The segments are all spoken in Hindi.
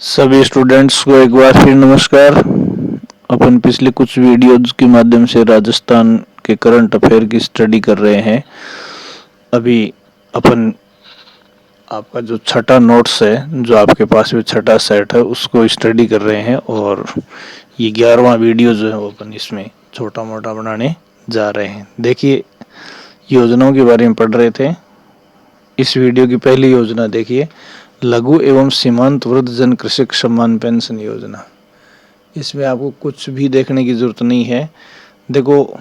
सभी स्टूडेंट्स को एक बार फिर नमस्कार। अपन पिछले कुछ वीडियोज के माध्यम से राजस्थान के करंट अफेयर की स्टडी कर रहे हैं। अभी अपन आपका जो छठा नोट्स है, जो आपके पास में छठा सेट है, उसको स्टडी कर रहे हैं और ये 11वां वीडियो जो है वो अपन इसमें छोटा मोटा बनाने जा रहे हैं। देखिए, योजनाओं के बारे में पढ़ रहे थे। इस वीडियो की पहली योजना देखिए, लघु एवं सीमांत वृद्धजन कृषक सम्मान पेंशन योजना। इसमें आपको कुछ भी देखने की जरूरत नहीं है। देखो,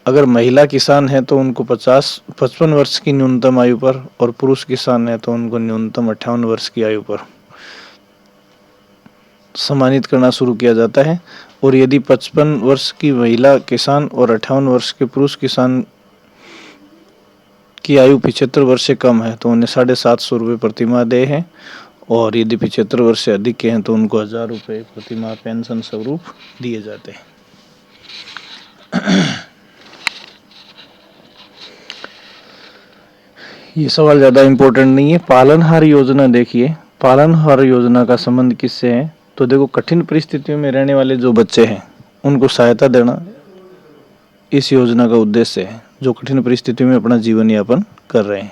अगर महिला किसान है तो उनको 55 वर्ष की न्यूनतम आयु पर, और पुरुष किसान है तो उनको न्यूनतम 58 वर्ष की आयु पर सम्मानित करना शुरू किया जाता है। और यदि 55 वर्ष की महिला किसान और 58 वर्ष के पुरुष किसान की आयु 75 वर्ष से कम है तो उन्हें 750 रुपये प्रति माह देय है। और यदि 75 वर्ष से अधिक के हैं तो उनको 1000 रुपये प्रति माह पेंशन स्वरूप दिए जाते हैं। ये सवाल ज़्यादा इम्पोर्टेंट नहीं है। पालनहार योजना देखिए, पालनहार योजना का संबंध किससे है? तो देखो, कठिन परिस्थितियों में रहने वाले जो बच्चे हैं उनको सहायता देना इस योजना का उद्देश्य है, जो कठिन परिस्थितियों में अपना जीवन यापन कर रहे हैं।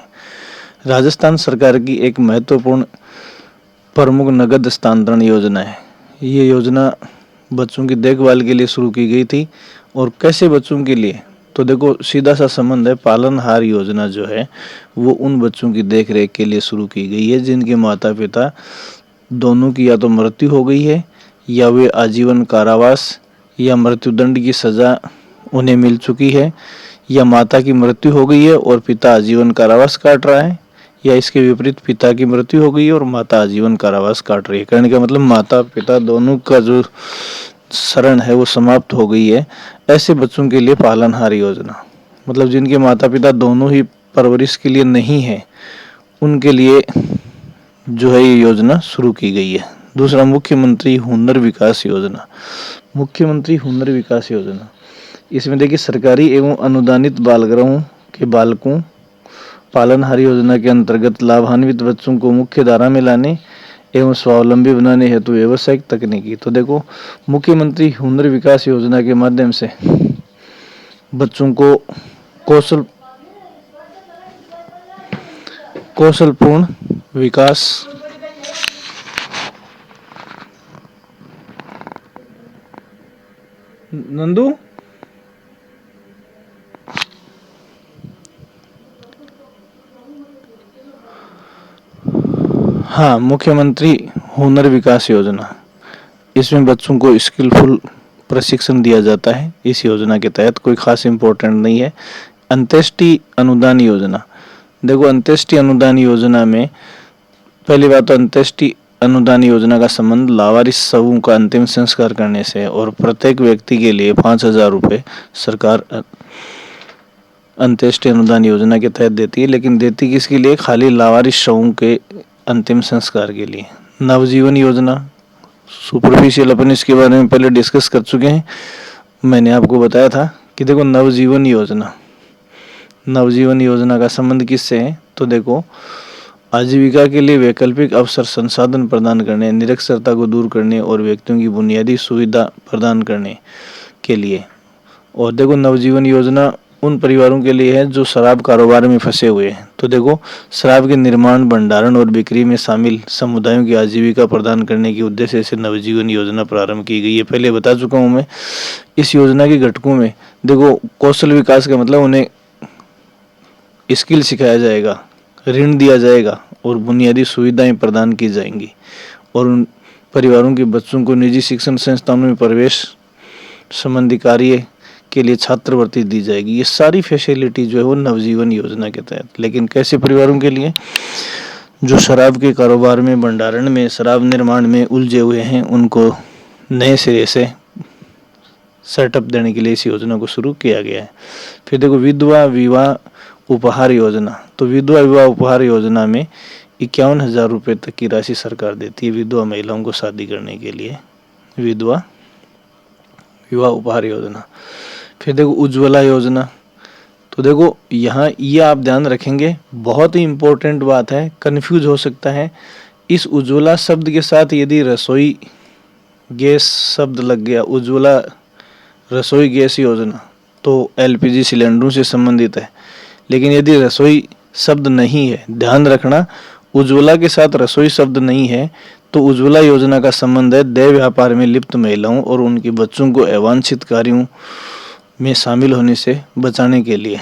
राजस्थान सरकार की एक महत्वपूर्ण प्रमुख नगद हस्तांतरण योजना है। ये योजना बच्चों की देखभाल के लिए शुरू की गई थी। और कैसे बच्चों के लिए? तो देखो, सीधा सा संबंध है। पालनहार योजना जो है वो उन बच्चों की देख रेख के लिए शुरू की गई है जिनके माता पिता दोनों की या तो मृत्यु हो गई है, या वे आजीवन कारावास या मृत्युदंड की सजा उन्हें मिल चुकी है, या माता की मृत्यु हो गई है और पिता आजीवन कारावास काट रहा है, या इसके विपरीत पिता की मृत्यु हो गई है और माता आजीवन कारावास काट रही है। कहने का मतलब माता पिता दोनों का जो शरण है वो समाप्त हो गई है। ऐसे बच्चों के लिए पालनहार योजना, मतलब जिनके माता पिता दोनों ही परवरिश के लिए नहीं है, उनके लिए जो है ये योजना शुरू की गई है। दूसरा, मुख्यमंत्री हुनर विकास योजना। मुख्यमंत्री हुनर विकास योजना, इसमें देखिए, सरकारी एवं अनुदानित बालगृहों के बालकों पालनहार योजना के अंतर्गत लाभान्वित बच्चों को मुख्य धारा में लाने एवं स्वावलंबी बनाने हेतु व्यावसायिक तकनीकी। तो देखो, मुख्यमंत्री हुनर विकास योजना के माध्यम से बच्चों को कौशलपूर्ण विकास नंदू हाँ, मुख्यमंत्री हुनर विकास योजना, इसमें बच्चों को स्किलफुल प्रशिक्षण दिया जाता है। इस योजना के तहत कोई खास इम्पोर्टेंट नहीं है। अंत्येष्टि अनुदान योजना, देखो, अंत्येष्टि अनुदान योजना में पहली बात तो अंत्येष्टि अनुदान योजना का संबंध लावारिस शवों का अंतिम संस्कार करने से, और प्रत्येक व्यक्ति के लिए 5000 रुपये सरकार अंत्येष्टि अनुदान योजना के तहत देती है। लेकिन देती किसके लिए? खाली लावारिस शवों के अंतिम संस्कार के लिए। नवजीवन योजना, सुपरफिशियल अपन इसके बारे में पहले डिस्कस कर चुके हैं। मैंने आपको बताया था कि देखो, नवजीवन योजना का संबंध किससे है? तो देखो, आजीविका के लिए वैकल्पिक अवसर संसाधन प्रदान करने, निरक्षरता को दूर करने और व्यक्तियों की बुनियादी सुविधा प्रदान करने के लिए। और देखो, नवजीवन योजना उन परिवारों के लिए है जो शराब कारोबार में फंसे हुए हैं। तो देखो, शराब के निर्माण, भंडारण और बिक्री में शामिल समुदायों की आजीविका प्रदान करने के उद्देश्य से नवजीवन योजना प्रारंभ की गई है। पहले बता चुका हूँ मैं। इस योजना के घटकों में देखो, कौशल विकास का मतलब उन्हें स्किल सिखाया जाएगा, ऋण दिया जाएगा और बुनियादी सुविधाएं प्रदान की जाएंगी। और उन परिवारों के बच्चों को निजी शिक्षण संस्थानों में प्रवेश संबंधी कार्य के लिए छात्रवृत्ति दी जाएगी। ये सारी फैसिलिटी जो है वो नवजीवन योजना के तहत। लेकिन कैसे परिवारों के लिए? जो शराब के कारोबार में, भंडारण में, शराब निर्माण में उलझे हुए हैं, उनको नए सिरे से सेटअप देने के लिए इस योजना को शुरू किया गया है। फिर देखो, विधवा विवाह उपहार योजना। तो विधवा विवाह उपहार योजना में 51,000 रुपये तक की राशि सरकार देती है विधवा महिलाओं को शादी करने के लिए। विधवा विवाह उपहार योजना। फिर देखो, उज्ज्वला योजना। तो देखो, यहाँ ये आप ध्यान रखेंगे, बहुत ही इम्पोर्टेंट बात है, कन्फ्यूज हो सकता है। इस उज्ज्वला शब्द के साथ यदि रसोई गैस शब्द लग गया, उज्ज्वला रसोई गैस योजना, तो एलपीजी सिलेंडरों से संबंधित है। लेकिन यदि रसोई शब्द नहीं है, ध्यान रखना, उज्ज्वला के साथ रसोई शब्द नहीं है, तो उज्ज्वला योजना का संबंध है देह व्यापार में लिप्त महिलाओं और उनके बच्चों को अवांछित कार्यों में शामिल होने से बचाने के लिए।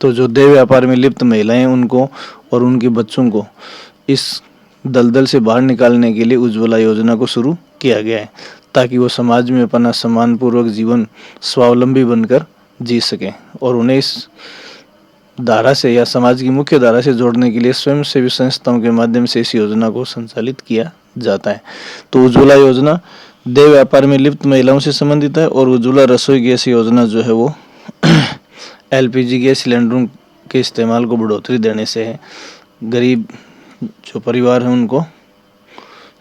तो जो देह व्यापार में लिप्त महिलाएं, उनको और उनके बच्चों को इस दलदल से बाहर निकालने के लिए उज्ज्वला योजना को शुरू किया गया है, ताकि वो समाज में अपना सम्मानपूर्वक जीवन स्वावलंबी बनकर जी सकें। और उन्हें इस धारा से या समाज की मुख्य धारा से जोड़ने के लिए स्वयंसेवी संस्थाओं के माध्यम से इस योजना को संचालित किया जाता है। तो उज्ज्वला योजना देह व्यापार में लिप्त महिलाओं से संबंधित है, और उज्ज्वला रसोई गैस योजना जो है वो एलपीजी गैस सिलेंडरों के इस्तेमाल को बढ़ोतरी देने से है। गरीब जो परिवार हैं उनको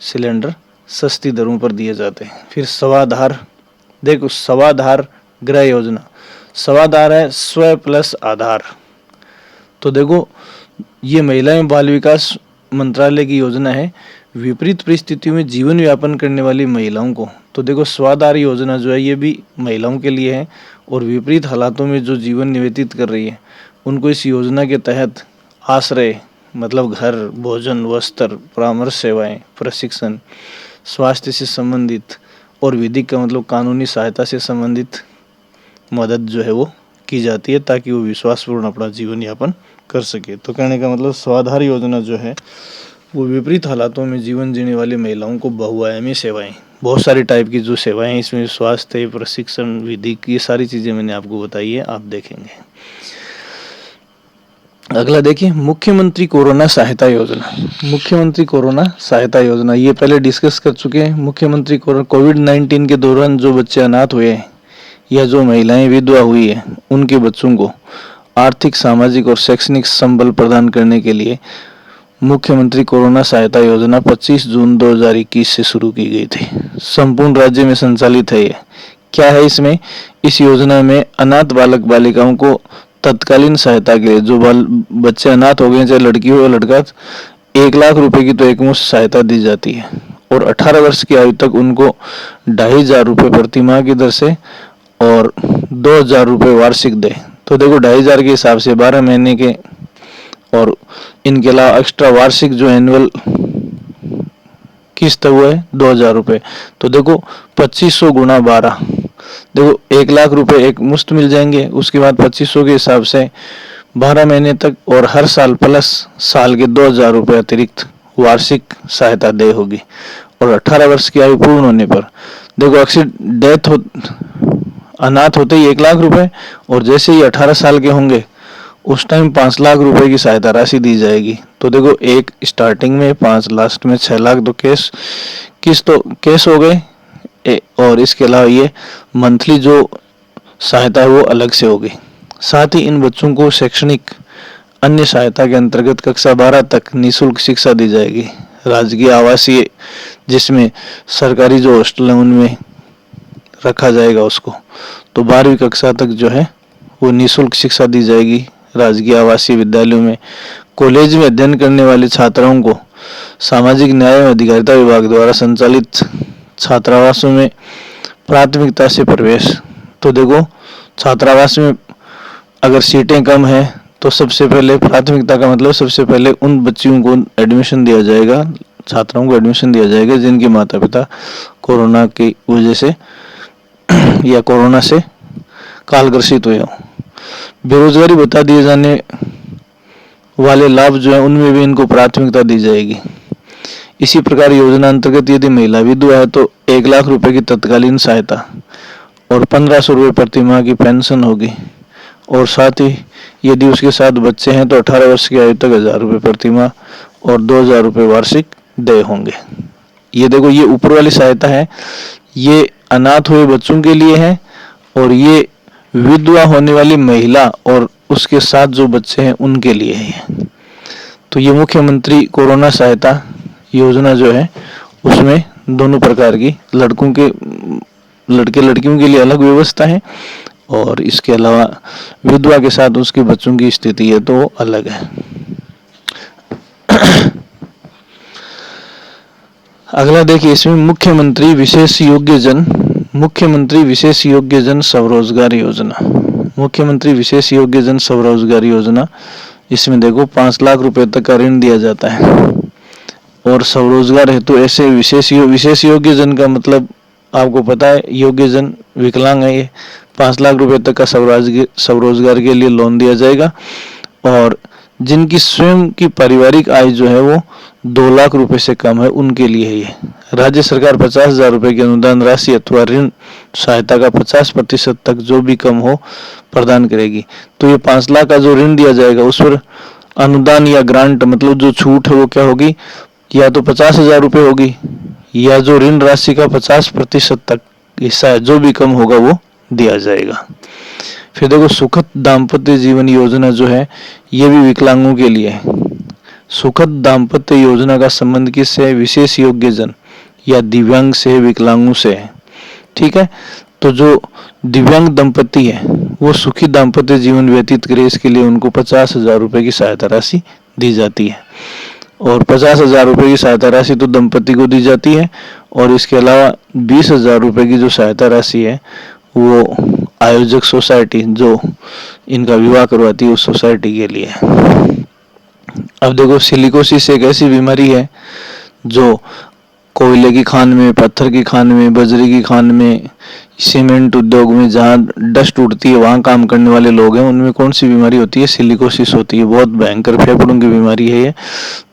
सिलेंडर सस्ती दरों पर दिए जाते हैं। फिर स्वाधार, देखो स्वाधार गृह योजना, स्वाधार है स्व प्लस आधार। तो देखो ये महिला एवं बाल विकास मंत्रालय की योजना है विपरीत परिस्थितियों में जीवन यापन करने वाली महिलाओं को। तो देखो स्वाधार योजना जो है ये भी महिलाओं के लिए है, और विपरीत हालातों में जो जीवन व्यतीत कर रही है उनको इस योजना के तहत आश्रय, मतलब घर, भोजन, वस्त्र, परामर्श सेवाएं, प्रशिक्षण, स्वास्थ्य से संबंधित और विधिक का मतलब कानूनी सहायता से संबंधित मदद जो है वो की जाती है, ताकि वो विश्वासपूर्ण अपना जीवन यापन कर सके। तो कहने का मतलब स्वाधार योजना जो है वो विपरीत हालातों में जीवन जीने वाली महिलाओं को बहुआयामी सेवाएं, बहुत सारी टाइप की जो सेवाएं हैं इसमें स्वास्थ्य, प्रशिक्षण, विधिक, ये सारी चीज़ें मैंने आपको बताई है, आप देखेंगे। अगला देखिए मुख्यमंत्री कोरोना सहायता योजना। मुख्यमंत्री कोरोना सहायता योजना ये पहले डिस्कस कर चुके हैं। मुख्यमंत्री कोविड-19 के दौरान जो बच्चे अनाथ हुए हैं या जो महिलाएं विधवा हुई है उनके बच्चों को आर्थिक, सामाजिक और शैक्षणिक संबल प्रदान करने के लिए मुख्यमंत्री कोरोना सहायता योजना 25 जून 2021 से शुरू की गई थी। संपूर्ण राज्य में संचालित है। ये क्या है इसमें? इस योजना में अनाथ बालक बालिकाओं को तत्कालीन सहायता के लिए, जो बच्चे अनाथ हो गए चाहे लड़की हो या लड़का, 1 लाख रुपए की तो एकमुश्त सहायता दी जाती है, और 18 वर्ष की आयु तक उनको 2,500 रुपये प्रति माह की दर से और 2,000 रुपये वार्षिक दे। तो देखो 2,500 के हिसाब से 12 महीने के, और इनके अलावा एक्स्ट्रा वार्षिक जो एनुअल किस्त हुआ है 2,000 रुपये। तो देखो 2500 गुणा 12, देखो 1 लाख रुपए एक मुश्त मिल जाएंगे। उसके बाद 2500 के हिसाब से 12 महीने तक और हर साल प्लस साल के 2,000 रुपये अतिरिक्त वार्षिक सहायता दे होगी। और 18 वर्ष की आयु पूर्ण होने पर देखो अक्सर डेथ हो, अनाथ होते ही 1 लाख रुपए, और जैसे ही 18 साल के होंगे उस टाइम 5 लाख रुपए की सहायता राशि दी जाएगी। तो देखो एक स्टार्टिंग में 5, लास्ट में 6 लाख, तो कैश हो गए। और इसके अलावा ये मंथली जो सहायता है वो अलग से होगी। साथ ही इन बच्चों को शैक्षणिक अन्य सहायता के अंतर्गत कक्षा 12 तक निःशुल्क शिक्षा दी जाएगी। राजकीय आवासीय, जिसमें सरकारी जो हॉस्टल है उनमें रखा जाएगा उसको, तो 12वीं कक्षा तक जो है वो निःशुल्क शिक्षा दी जाएगी राजकीय आवासीय विद्यालयों में। कॉलेज में अध्ययन करने वाले छात्राओं को सामाजिक न्याय एवं अधिकारिता विभाग द्वारा संचालित छात्रावासों में प्राथमिकता से प्रवेश। तो देखो छात्रावास में अगर सीटें कम है तो सबसे पहले प्राथमिकता का मतलब सबसे पहले उन बच्चियों को एडमिशन दिया जाएगा, छात्राओं को एडमिशन दिया जाएगा जिनके माता पिता कोरोना की वजह से या कोरोना से कालग्रसित हुए हों। बेरोजगारी भत्ता दिए जाने वाले लाभ जो है उनमें भी इनको प्राथमिकता दी जाएगी। इसी प्रकार योजना अंतर्गत यदि महिला विधवा है तो 1 लाख रुपए की तत्कालीन सहायता और 1500 रुपये प्रति माह की पेंशन होगी। और साथ ही यदि उसके साथ बच्चे हैं तो 18 वर्ष की आयु तक 1,000 रुपये प्रति माह और 2,000 रुपये वार्षिक देय होंगे। ये देखो ये ऊपर वाली सहायता है, ये अनाथ हुए बच्चों के लिए है, और ये विधवा होने वाली महिला और उसके साथ जो बच्चे हैं उनके लिए है। तो ये मुख्यमंत्री कोरोना सहायता योजना जो है उसमें दोनों प्रकार की लड़के लड़कियों के लिए अलग व्यवस्था है, और इसके अलावा विधवा के साथ उसके बच्चों की स्थिति है तो वो अलग है। अगला देखिए, इसमें मुख्यमंत्री विशेष योग्य जन स्वरोजगार योजना, मुख्यमंत्री विशेष योग्य जन स्वरोजगार योजना, इसमें देखो 5 लाख रुपए तक का ऋण दिया जाता है। और स्वरोजगार हेतु ऐसे विशेष योग्य जन का मतलब आपको पता है, योग्य जन विकलांग है, ये 5 लाख रुपए तक का स्वरोजगार के लिए लोन दिया जाएगा। और जिनकी स्वयं की पारिवारिक आय जो है वो 2 लाख रुपए से कम है, उनके लिए है ये। राज्य सरकार 50,000 रुपए की अनुदान राशि अथवा ऋण सहायता का 50% तक जो भी कम हो प्रदान करेगी। तो ये 5 लाख का जो ऋण दिया जाएगा उस पर अनुदान या ग्रांट मतलब जो छूट है वो क्या होगी, या तो 50,000 रुपए होगी, या जो ऋण राशि का 50% तक हिस्सा है जो भी कम होगा वो दिया जाएगा। फिर देखो, सुखद दाम्पत्य जीवन योजना जो है ये भी विकलांगों के लिए है। सुखद दाम्पत्य योजना का संबंध किससे है, विशेष योग्य जन या दिव्यांग से, विकलांगों से है। ठीक है, तो जो दिव्यांग दंपति है वो सुखी दाम्पत्य जीवन व्यतीत करे, इसके लिए उनको 50,000 रुपए की सहायता राशि दी जाती है। और 50,000 रुपए की सहायता राशि तो दंपति को दी जाती है, और इसके अलावा 20,000 रुपए की जो सहायता राशि है वो आयोजक सोसाइटी जो इनका विवाह करवाती है उस सोसाइटी के लिए। अब देखो, सिलिकोसिस एक ऐसी बीमारी है जो कोयले की खान में, पत्थर की खान में, बजरी की खान में, सीमेंट उद्योग में जहाँ डस्ट उड़ती है वहाँ काम करने वाले लोग हैं, उनमें कौन सी बीमारी होती है, सिलिकोसिस होती है। बहुत भयंकर फेफड़ों की बीमारी है ये।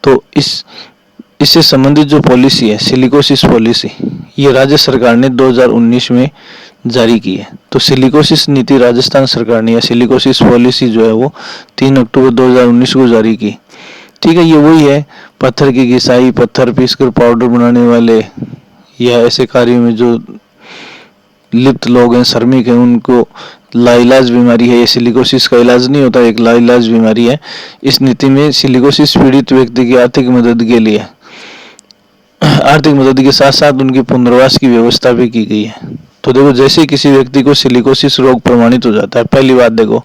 तो इससे संबंधित जो पॉलिसी है, सिलिकोसिस पॉलिसी, ये राज्य सरकार ने 2019 में जारी की है। तो सिलिकोसिस नीति राजस्थान सरकार ने या सिलिकोसिस पॉलिसी जो है वो 3 अक्टूबर 2019 को जारी की। ठीक है, ये वही है, पत्थर की घिसाई, पत्थर पीसकर पाउडर बनाने वाले या ऐसे कार्यों में जो लिप्त लोग हैं, श्रमिक हैं, उनको लाइलाज बीमारी है। ये सिलिकोसिस का इलाज नहीं होता, एक लाइलाज बीमारी है। इस नीति में सिलिकोसिस पीड़ित व्यक्ति की आर्थिक मदद के साथ साथ उनके पुनर्वास की व्यवस्था भी की गई है। तो देखो, जैसे ही किसी व्यक्ति को सिलिकोसिस रोग प्रमाणित हो जाता है, पहली बात देखो,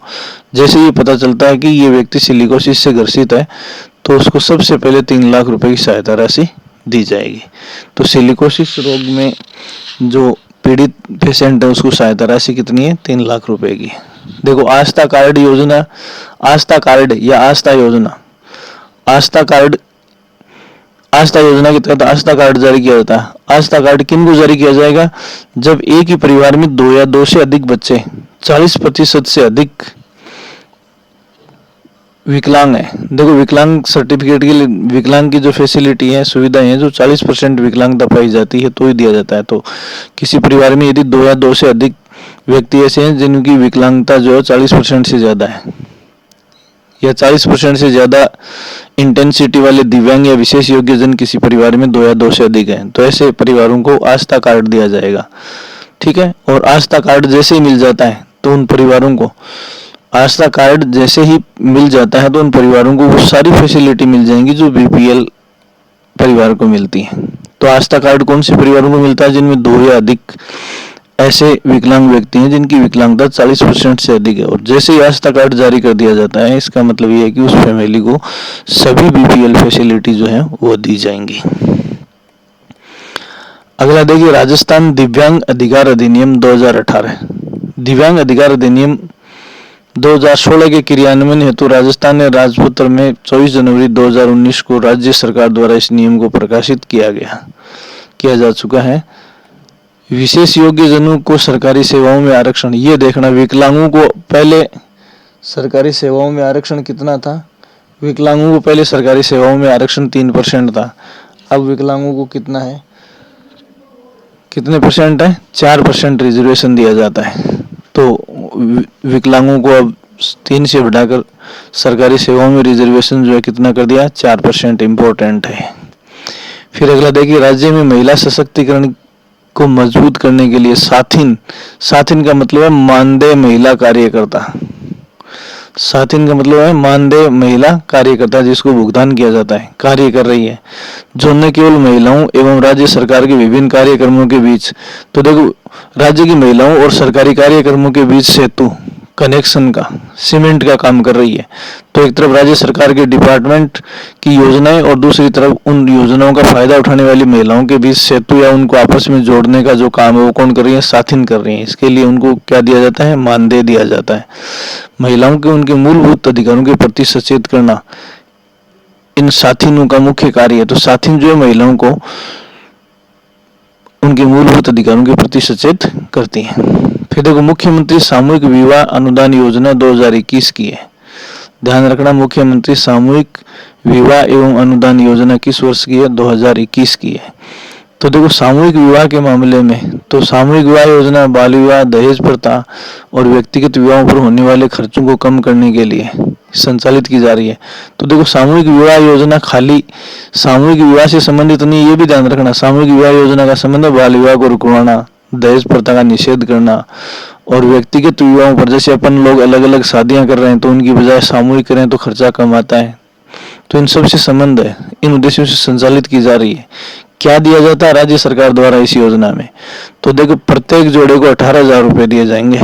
जैसे ही पता चलता है कि ये व्यक्ति सिलिकोसिस से ग्रसित है, तो उसको सबसे पहले 3 लाख रुपए की सहायता राशि दी जाएगी। तो सिलिकोसिस रोग में जो पीड़ित पेशेंट है उसको सहायता राशि कितनी है, 3 लाख रुपए की। देखो, आस्था कार्ड योजना, आस्था कार्ड या आस्था योजना, आस्था योजना के तहत आस्था कार्ड जारी किया जाता है। आस्था कार्ड किन को जारी किया जाएगा, जब एक ही परिवार में 2 या 2 से अधिक बच्चे 40% से अधिक विकलांग है। देखो, विकलांग सर्टिफिकेट के लिए विकलांग की जो फैसिलिटी है, सुविधाएं हैं, जो 40% विकलांगता पाई जाती है तो ही दिया जाता है। तो किसी परिवार में यदि 2 या 2 से अधिक व्यक्ति ऐसे हैं जिनकी विकलांगता जो है 40% से ज्यादा है, या 40% से ज्यादा इंटेंसिटी वाले दिव्यांग या विशेष योग्य जन किसी परिवार में 2 या 2 से अधिक हैं, तो ऐसे परिवारों को आस्था कार्ड दिया जाएगा। ठीक है, और आस्था कार्ड जैसे ही मिल जाता है तो उन परिवारों को आस्था कार्ड जैसे ही मिल जाता है तो उन परिवारों को वो सारी फैसिलिटी मिल जाएंगी जो बीपीएल परिवार को मिलती है। तो आस्था कार्ड कौन से परिवारों को मिलता है, जिनमें 2 या अधिक ऐसे विकलांग व्यक्ति हैं जिनकी विकलांगता 40% से अधिक है। और जैसे ही आस्था कार्ड जारी कर दिया जाता है, इसका मतलब ये है कि उस फैमिली को सभी बीपीएल फैसिलिटी जो है वो दी जाएंगी। अगला देखिए, राजस्थान दिव्यांग अधिकार अधिनियम 2018। दिव्यांग अधिकार अधिनियम 2016 के क्रियान्वयन हेतु राजस्थान ने राजपत्र में 24 जनवरी 2019 को राज्य सरकार द्वारा इस नियम को प्रकाशित किया जा चुका है। विशेष योग्य जनों को सरकारी सेवाओं में आरक्षण, ये देखना, विकलांगों को पहले सरकारी सेवाओं में आरक्षण कितना था, विकलांगों को पहले सरकारी सेवाओं में आरक्षण 3% था। अब विकलांगों को कितना है, कितने परसेंट है, 4% रिजर्वेशन दिया जाता है। तो विकलांगों को अब 3 से बढ़ाकर सरकारी सेवाओं में रिजर्वेशन जो है कितना कर दिया, 4%। इम्पोर्टेंट है। फिर अगला देखिए, राज्य में महिला सशक्तिकरण को मजबूत करने के लिए साथिन का मतलब है मानदेय महिला कार्यकर्ता। साथिन का मतलब है मानदेय महिला कार्यकर्ता, जिसको भुगतान किया जाता है, कार्य कर रही है, जो न केवल महिलाओं एवं राज्य सरकार के विभिन्न कार्यक्रमों के बीच, तो देखो, राज्य की महिलाओं और सरकारी कार्यक्रमों के बीच सेतु कनेक्शन का, सीमेंट का काम कर रही है। तो एक तरफ राज्य सरकार के डिपार्टमेंट की योजनाएं और दूसरी तरफ उन योजनाओं का फायदा उठाने वाली महिलाओं के बीच सेतु या उनको आपस में जोड़ने का जो काम है वो कौन कर रही है? साथिन कर रही है। इसके लिए उनको क्या दिया जाता है? मानदेय दिया जाता है। महिलाओं के उनके मूलभूत अधिकारों के प्रति सचेत करना इन साथिनों का मुख्य कार्य है। तो साथिन जो है महिलाओं को उनके मूलभूत अधिकारों के प्रति सचेत करती हैं। फिर देखो, मुख्यमंत्री सामूहिक विवाह अनुदान योजना 2021 की है। ध्यान रखना, मुख्यमंत्री सामूहिक विवाह एवं अनुदान योजना किस वर्ष की है? 2021 की है। तो देखो, सामूहिक विवाह के मामले में तो सामूहिक विवाह योजना बाल विवाह, दहेज प्रथा और व्यक्तिगत विवाहों पर होने वाले खर्चों को कम करने के लिए संचालित की जा रही है। तो देखो, सामूहिक विवाह योजना खाली सामूहिक विवाह से संबंधित नहीं, ये भी ध्यान रखना। सामूहिक विवाह योजना का संबंध है बाल विवाह को रुकवाना, दहेज प्रथा का निषेध करना और व्यक्तिगत विवाहों पर, जैसे अपन लोग अलग अलग शादियां कर रहे हैं तो उनकी बजाय सामूहिक करें तो खर्चा कम आता है। तो इन सब से संबंध है, इन उद्देश्यों से संचालित की जा रही है। क्या दिया जाता है राज्य सरकार द्वारा इस योजना में? तो देखो, प्रत्येक जोड़े को 18,000 रुपए दिए जाएंगे।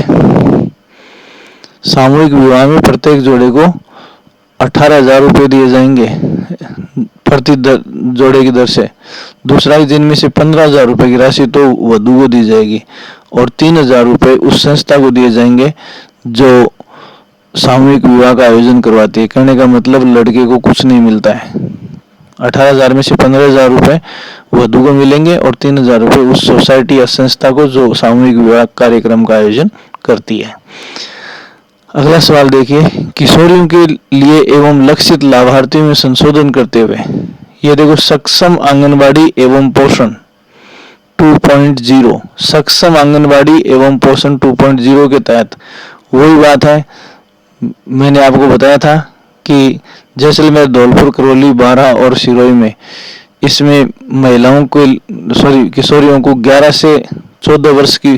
सामूहिक विवाह में प्रत्येक जोड़े को 18,000 रुपए दिए जाएंगे प्रति जोड़े की दर से। दूसरा, जिनमें से 15,000 रुपए की राशि तो वधू को दी जाएगी और 3,000 रुपए उस संस्था को दिए जाएंगे जो सामूहिक विवाह का आयोजन करवाती है। कहने का मतलब लड़के को कुछ नहीं मिलता है। 18,000 में से 15,000 रुपए वधू को मिलेंगे और 3,000 रुपए उस सोसाइटी या संस्था को जो सामूहिक विवाह कार्यक्रम का आयोजन करती है। अगला सवाल देखिए, किशोरियों के लिए एवं लक्षित लाभार्थियों में संशोधन करते हुए ये देखो, सक्षम आंगनबाड़ी एवं पोषण 2.0, सक्षम आंगनबाड़ी एवं पोषण 2.0 के तहत वही बात है, मैंने आपको बताया था कि जैसलमेर, धौलपुर, करौली, बारा और सिरोही में इसमें महिलाओं को किशोरियों को 11 से 14 वर्ष की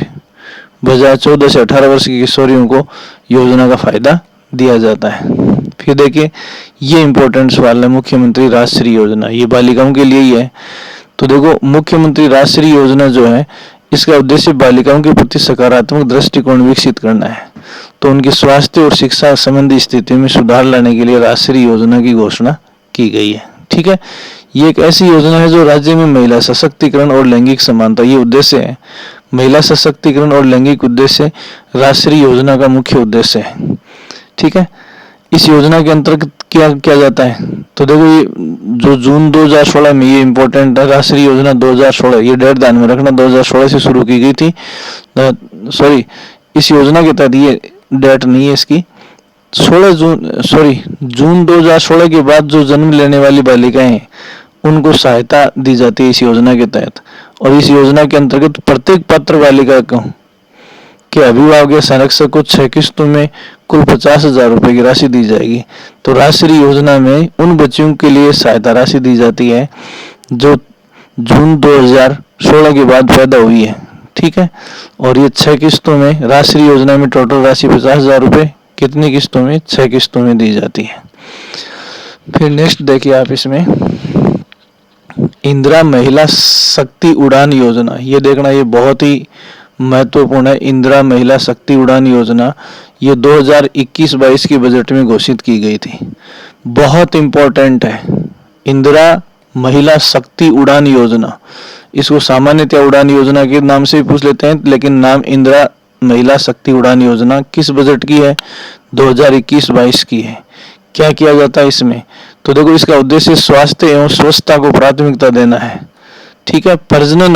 बजाय 14 से 18 वर्ष की किशोरियों को योजना का फायदा दिया जाता है। फिर देखिए, ये इंपॉर्टेंट सवाल है, मुख्यमंत्री राजश्री योजना, ये बालिकाओं के लिए ही है। तो देखो, मुख्यमंत्री राजश्री योजना जो है इसका उद्देश्य बालिकाओं के प्रति सकारात्मक दृष्टिकोण विकसित करना है। तो उनके स्वास्थ्य और शिक्षा संबंधी स्थिति में सुधार लाने के लिए राजश्री योजना की घोषणा की गई है। ठीक है, ये एक ऐसी योजना है जो राज्य में महिला सशक्तिकरण और लैंगिक समानता, ये उद्देश्य है। महिला सशक्तिकरण और लैंगिक उद्देश्य राजश्री योजना का मुख्य उद्देश्य है। ठीक है, इस योजना के अंतर्गत क्या किया जाता है? तो देखो, ये जो जून 2016 में, ये इंपॉर्टेंट है, राजश्री योजना 2016, ये डेट ध्यान में रखना, 2016 से शुरू की गई थी। सॉरी, इस योजना के तहत, ये डेट नहीं है इसकी, जून 2016 के बाद जो जन्म लेने वाली बालिकाएं हैं उनको सहायता दी जाती है इस योजना के तहत। और इस योजना के अंतर्गत प्रत्येक पात्र बालिका को के अभिभावक या संरक्षक को 6 किस्तों में कुल 50,000 रुपए की राशि दी जाएगी। तो राजश्री योजना में उन बच्चियों के लिए सहायता राशि दी जाती है जो जून 2016 के बाद पैदा हुई है। ठीक है, और ये 6 किस्तों में, राजश्री योजना में टोटल राशि 50,000 रुपए कितनी किस्तों में? 6 किस्तों में दी जाती है। फिर नेक्स्ट देखिए आप, इसमें इंदिरा महिला शक्ति उड़ान योजना, ये देखना, ये बहुत ही महत्वपूर्ण है। इंदिरा महिला शक्ति उड़ान योजना ये 2021-22 के बजट में घोषित की गई थी, बहुत इंपॉर्टेंट है। इंदिरा महिला शक्ति उड़ान योजना, इसको सामान्यतः उड़ान योजना के नाम से भी पूछ लेते हैं, लेकिन नाम इंदिरा महिला शक्ति उड़ान योजना किस बजट की है? 2021-22 की है। क्या किया जाता है इसमें? तो देखो, इसका उद्देश्य स्वास्थ्य एवं स्वच्छता को प्राथमिकता देना है। ठीक है, प्रजनन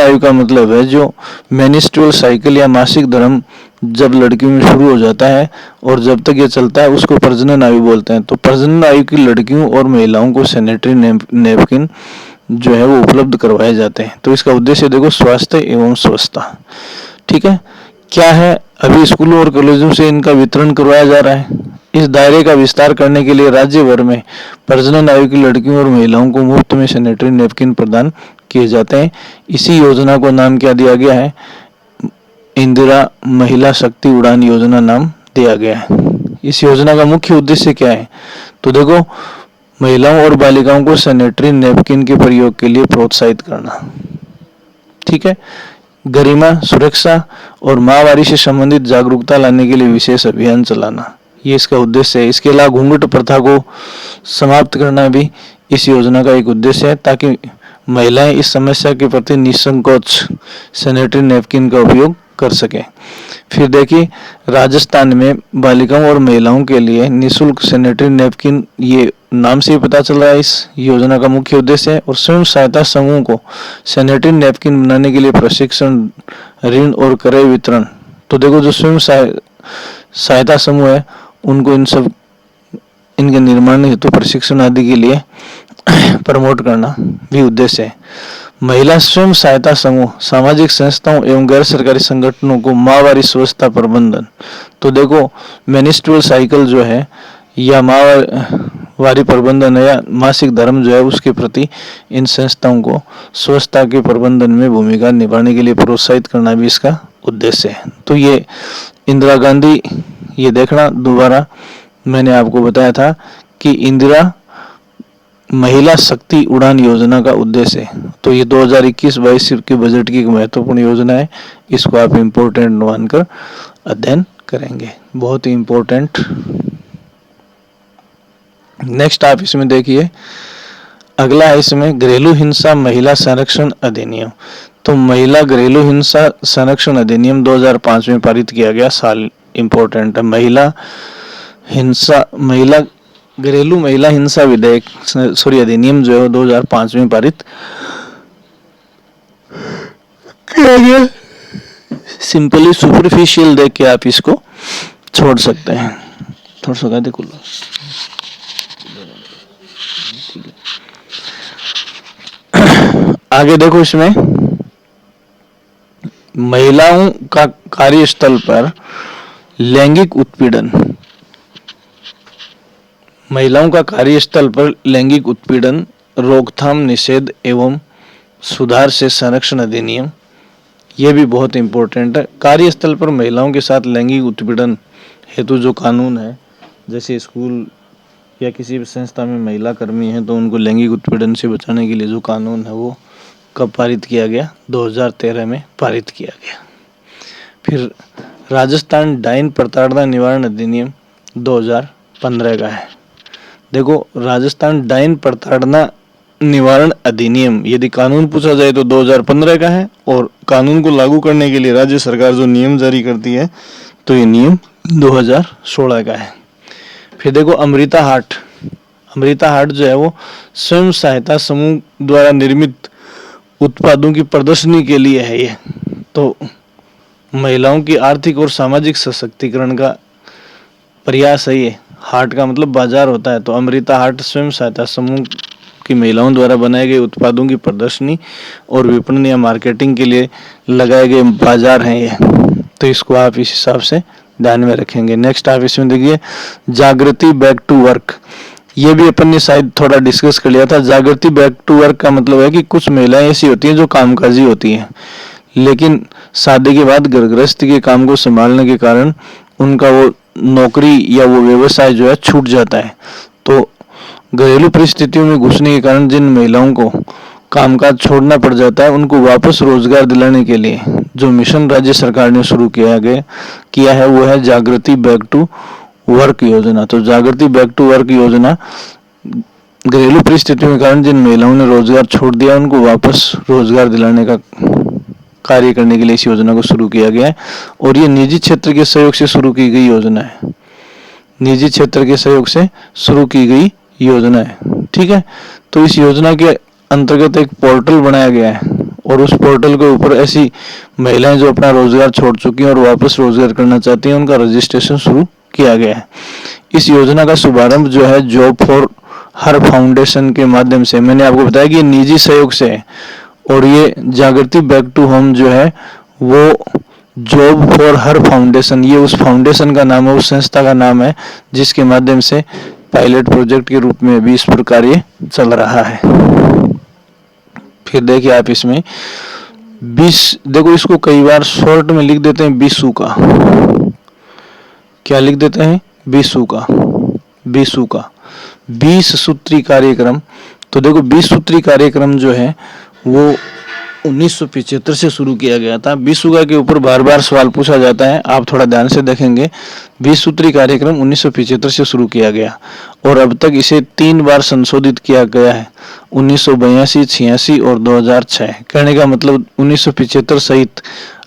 आयु का मतलब है जो मेनिस्ट्रुअल साइकिल या मासिक धर्म जब लड़कियों में शुरू हो जाता है और जब तक ये चलता है उसको प्रजनन आयु बोलते हैं। तो प्रजनन आयु की लड़कियों और महिलाओं को सैनिटरी नैपकिन जो है वो उपलब्ध करवाए जाते हैं। तो इसका उद्देश्य देखो, स्वास्थ्य एवं स्वच्छता। ठीक है, क्या है, अभी स्कूलों और कॉलेजों से इनका वितरण करवाया जा रहा है। इस दायरे का विस्तार करने के लिए राज्य भर में प्रजनन आयु की लड़कियों और महिलाओं को मुफ्त में सैनिटरी नैपकिन प्रदान किए जाते हैं। इसी योजना को नाम क्या दिया गया है? इंदिरा महिला शक्ति उड़ान योजना नाम दिया गया है। इस योजना का मुख्य उद्देश्य क्या है? तो देखो, महिलाओं और बालिकाओं को सैनिटरी नैपकिन के प्रयोग के लिए प्रोत्साहित करना। ठीक है, गरिमा, सुरक्षा और माहवारी से संबंधित जागरूकता लाने के लिए विशेष अभियान चलाना, ये इसका उद्देश्य है। इसके अलावा घूंघट प्रथा को समाप्त करना भी इस योजना का एक उद्देश्य है, ताकि महिलाएं इस समस्या के प्रति निसंकोच सैनिटरी नैपकिन का उपयोग कर सकें। फिर देखिए, राजस्थान में बालिकाओं और महिलाओं के लिए निःशुल्क सैनिटरी नैपकिन, ये नाम से ही पता चल रहा है इस योजना का मुख्य उद्देश्य है। और स्वयं सहायता समूह को सैनिटरी नैपकिन बनाने के लिए प्रशिक्षण, ऋण और क्रय वितरण। तो देखो, जो स्वयं सहायता समूह है उनको इनके निर्माण हेतु प्रशिक्षण आदि के लिए प्रमोट करना भी उद्देश्य है। महिला स्वयं सहायता समूह सामाजिक संस्थाओं एवं गैर सरकारी संगठनों को माहवारी स्वच्छता प्रबंधन। तो देखो, मेंस्ट्रुअल साइकिल जो है या माहवारी प्रबंधन है या मासिक धर्म जो है, उसके प्रति इन संस्थाओं को स्वच्छता के प्रबंधन में भूमिका निभाने के लिए प्रोत्साहित करना भी इसका उद्देश्य है। तो ये इंदिरा गांधी, ये देखना दोबारा, मैंने आपको बताया था कि इंदिरा महिला शक्ति उड़ान योजना का उद्देश्य है। तो ये 2021-22 के बजट की एक महत्वपूर्ण योजना है। इसको आप इम्पोर्टेंट मानकर अध्ययन करेंगे, बहुत ही इम्पोर्टेंट। नेक्स्ट आप इसमें देखिए, अगला है इसमें घरेलू हिंसा महिला संरक्षण अधिनियम। तो महिला घरेलू हिंसा संरक्षण अधिनियम 2005 में पारित किया गया, साल इम्पोर्टेंट है। घरेलू महिला हिंसा विधेयक अधिनियम जो है वो 2005 में पारित किया गया। सिंपली सुपरफिशियल देख के आप इसको छोड़ सकते हैं। थोड़ा सा देखो, आगे देखो, इसमें महिलाओं का कार्यस्थल पर लैंगिक उत्पीड़न, महिलाओं का कार्यस्थल पर लैंगिक उत्पीड़न रोकथाम, निषेध एवं सुधार से संरक्षण अधिनियम, ये भी बहुत इंपॉर्टेंट है। कार्यस्थल पर महिलाओं के साथ लैंगिक उत्पीड़न हेतु जो कानून है, जैसे स्कूल या किसी भी संस्था में महिला कर्मी हैं तो उनको लैंगिक उत्पीड़न से बचाने के लिए जो कानून है वो कब पारित किया गया? 2013 में पारित किया गया। फिर राजस्थान डायन प्रताड़ना निवारण अधिनियम 2015 का है। देखो, राजस्थान डायन प्रताड़ना निवारण अधिनियम यदि कानून पूछा जाए तो 2015 का है, और कानून को लागू करने के लिए राज्य सरकार जो नियम जारी करती है तो ये नियम 2016 का है। फिर देखो, अमृता हाट जो है वो स्वयं सहायता समूह द्वारा निर्मित उत्पादों की प्रदर्शनी के लिए है। ये तो महिलाओं की आर्थिक और सामाजिक सशक्तिकरण का प्रयास है। ये हाट का मतलब बाजार होता है, तो अमृता हाट स्वयं सहायता समूह की महिलाओं द्वारा बनाए गए उत्पादों की प्रदर्शनी और विपणन या मार्केटिंग के लिए लगाए गए बाजार हैं ये। तो इसको आप इस हिसाब से ध्यान में रखेंगे। नेक्स्ट आप इसमें देखिए, जागृति बैक टू वर्क। ये भी अपन ने शायद थोड़ा डिस्कस कर लिया था। जागृति बैक टू वर्क का मतलब है कि कुछ महिलाएं ऐसी होती हैं जो कामकाजी होती हैं, लेकिन शादी के बाद घर गृहस्थी के काम को संभालने के कारण उनका वो नौकरी या वो व्यवसाय जो है छूट जाता है। तो घरेलू परिस्थितियों में घुसने के कारण जिन महिलाओं को कामकाज छोड़ना पड़ जाता है, उनको वापस रोजगार दिलाने के लिए जो मिशन राज्य सरकार ने शुरू किया है वो है जागृति बैक टू वर्क योजना। तो जागृति बैक टू वर्क योजना घरेलू परिस्थितियों के कारण जिन महिलाओं ने रोजगार छोड़ दिया उनको वापस रोजगार दिलाने का कार्य करने के लिए इस योजना को शुरू किया गया है। और ये निजी क्षेत्र के सहयोग से शुरू की गई योजना है। निजी क्षेत्र के सहयोग से शुरू की गई योजना है, ठीक है। तो इस योजना के अंतर्गत एक पोर्टल बनाया गया है, और उस पोर्टल के ऊपर ऐसी महिलाएं जो अपना रोजगार छोड़ चुकी हैं और वापस रोजगार करना चाहती हैं, उनका रजिस्ट्रेशन शुरू किया गया है। इस योजना का शुभारंभ जो है जॉब फॉर हर फाउंडेशन के माध्यम से, मैंने आपको बताया कि ये निजी सहयोग से है, और ये जागृति बैक टू होम जो है वो जॉब फॉर हर फाउंडेशन, ये उस फाउंडेशन का नाम है, उस संस्था का नाम है जिसके माध्यम से पायलट प्रोजेक्ट के रूप में अभी इस पर कार्य चल रहा है। फिर देखिए आप इसमें 20, देखो इसको कई बार शॉर्ट में लिख देते हैं बीसू का। क्या लिख देते हैं? बीसू का 20 सूत्री कार्यक्रम। तो देखो 20 सूत्री कार्यक्रम जो है वो 1975 से शुरू किया गया था। 20 सूत्रीय के ऊपर बार बार सवाल पूछा जाता है, आप थोड़ा ध्यान से देखेंगे। 20 सूत्रीय कार्यक्रम 1975 से शुरू किया गया और अब तक इसे 3 बार संशोधित किया गया है, 1982, 86 और 2006। कहने का मतलब 1975 सहित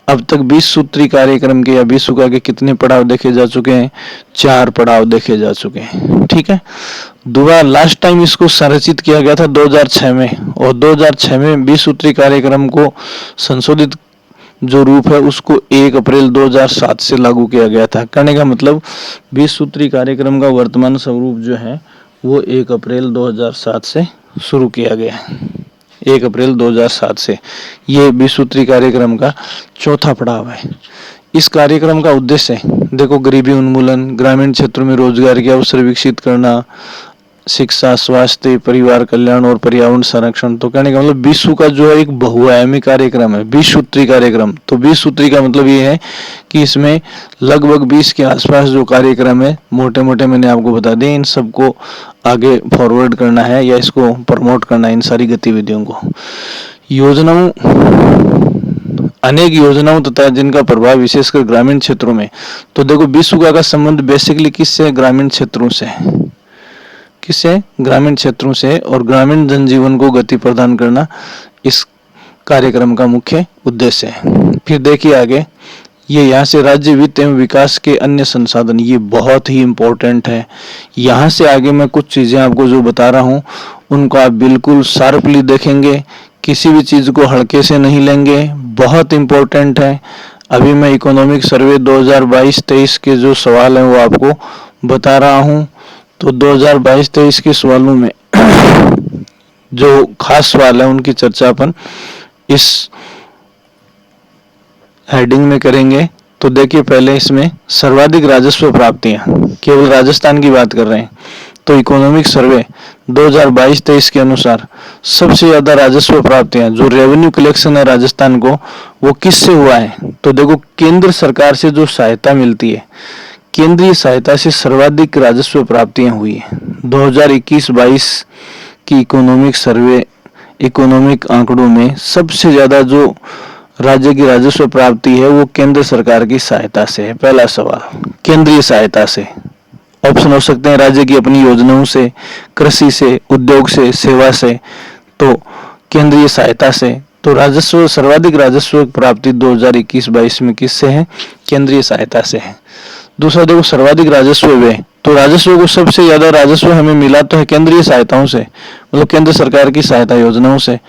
अब तक 20 सूत्रीय कार्यक्रम के या 20 सूत्रीय के कितने पड़ाव देखे जा चुके हैं? 4 पड़ाव देखे जा चुके हैं। ठीक है, दोबारा लास्ट टाइम इसको संरचित किया गया था 2006 में, और 2006 में 20 सूत्रीय कार्यक्रम को संशोधित जो रूप है उसको 1 अप्रैल 2007 से लागू किया गया था। कहने का मतलब 20 सूत्रीय कार्यक्रम का वर्तमान स्वरूप जो है वो 1 अप्रैल 2007 से शुरू किया गया है। 1 अप्रैल 2007 से ये 20 सूत्रीय कार्यक्रम का चौथा पड़ाव है। इस कार्यक्रम का उद्देश्य देखो, गरीबी उन्मूलन, ग्रामीण क्षेत्रों में रोजगार के अवसर विकसित करना, शिक्षा, स्वास्थ्य, परिवार कल्याण और पर्यावरण संरक्षण। तो कहने का मतलब 20 का जो है एक बहुआयामी कार्यक्रम है, 20 सूत्रीय कार्यक्रम। तो 20 सूत्रीय का मतलब ये है कि इसमें लगभग 20 के आसपास जो कार्यक्रम है, मोटे मोटे मैंने आपको बता दें, इन सबको आगे फॉरवर्ड करना है या इसको प्रमोट करना है, इन सारी गतिविधियों को। योजनाओं, अनेक योजनाओं तथा जिनका प्रभाव विशेषकर ग्रामीण क्षेत्रों में। तो देखो 20 का संबंध बेसिकली किससे? ग्रामीण क्षेत्रों से। किससे? ग्रामीण क्षेत्रों से। और ग्रामीण जनजीवन को गति प्रदान करना इस कार्यक्रम का मुख्य उद्देश्य है। फिर देखिए आगे, ये यहाँ से राज्य वित्त एवं विकास के अन्य संसाधन, ये बहुत ही इम्पोर्टेंट है। यहाँ से आगे मैं कुछ चीजें आपको जो बता रहा हूँ उनको आप बिल्कुल शार्पली देखेंगे, किसी भी चीज को हल्के से नहीं लेंगे, बहुत इम्पोर्टेंट है। अभी मैं इकोनॉमिक सर्वे 2022-23 के जो सवाल हैं वो आपको बता रहा हूँ। तो 2022-23 के सवालों में जो खास सवाल है उनकी चर्चा अपन इस हेडिंग में करेंगे। तो देखिए, पहले इसमें सर्वाधिक राजस्व प्राप्तियां, केवल राजस्थान की बात कर रहे हैं। तो इकोनॉमिक सर्वे 2022-23 के अनुसार सबसे ज्यादा राजस्व प्राप्तियां, जो रेवेन्यू कलेक्शन है राजस्थान को, वो किससे हुआ है? तो देखो, केंद्र सरकार से जो सहायता मिलती है, केंद्रीय सहायता से सर्वाधिक राजस्व प्राप्तियां हुई है। 2021-22 की इकोनॉमिक सर्वे, इकोनॉमिक आंकड़ों में सबसे ज्यादा जो राज्य की राजस्व प्राप्ति है वो केंद्र सरकार की सहायता से है। पहला सवाल, केंद्रीय सहायता से। ऑप्शन हो सकते हैं राज्य की अपनी योजनाओं से, कृषि से, उद्योग से, सेवा से। तो केंद्रीय सहायता से। तो राजस्व, सर्वाधिक राजस्व प्राप्ति 2021-22 में किससे है? केंद्रीय सहायता से है। दूसरा देखो, सर्वाधिक राजस्व व्यय। तो राजस्व को सबसे ज्यादा राजस्व हमें मिला तो है केंद्रीय सहायताओं से, मतलब केंद्र सरकार की सहायता योजनाओं से।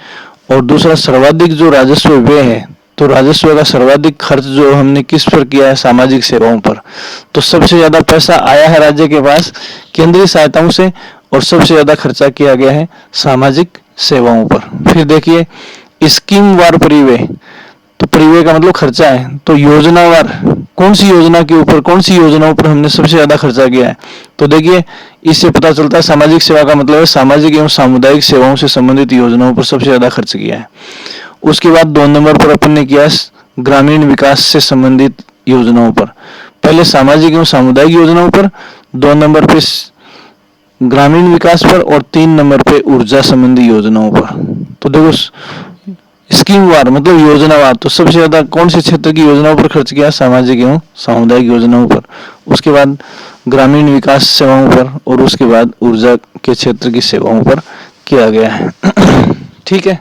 और दूसरा, सर्वाधिक जो राजस्व व्यय है, तो राजस्व का सर्वाधिक खर्च जो हमने किस पर किया है? सामाजिक सेवाओं पर। तो सबसे ज्यादा पैसा आया है राज्य के पास केंद्रीय सहायताओं से और सबसे ज्यादा खर्चा किया गया है सामाजिक सेवाओं पर। फिर देखिए, स्कीम वार परिव्यय। तो परिव्यय का मतलब खर्चा है। तो योजनावार, कौन सी योजना के ऊपर, कौन सी योजनाओं पर हमने सबसे ज्यादा खर्चा किया है? तो देखिए, इससे पता चलता है सामाजिक सेवा का मतलब है सामाजिक एवं सामुदायिक सेवाओं से संबंधित योजनाओं पर सबसे ज्यादा खर्च किया है। उसके बाद 2 नंबर पर अपन ने किया ग्रामीण विकास से संबंधित योजनाओं पर। पहले सामाजिक एवं सामुदायिक योजनाओं पर, 2 नंबर पे ग्रामीण विकास पर और 3 नंबर पे ऊर्जा संबंधी योजनाओं पर। तो देखो, स्कीम वार मतलब योजनावार। तो सबसे ज्यादा कौन से क्षेत्र की योजनाओं पर खर्च किया? सामाजिक एवं सामुदायिक योजनाओं पर। उसके बाद ग्रामीण विकास सेवाओं पर और उसके बाद ऊर्जा के क्षेत्र की सेवाओं पर किया गया है। ठीक है,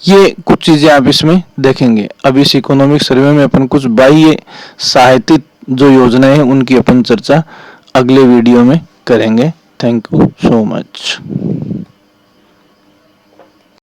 ये कुछ चीजें आप इसमें देखेंगे। अब इस इकोनॉमिक सर्वे में अपन कुछ बाह्य सहायतित जो योजनाएं हैं उनकी अपन चर्चा अगले वीडियो में करेंगे। Thank you so much.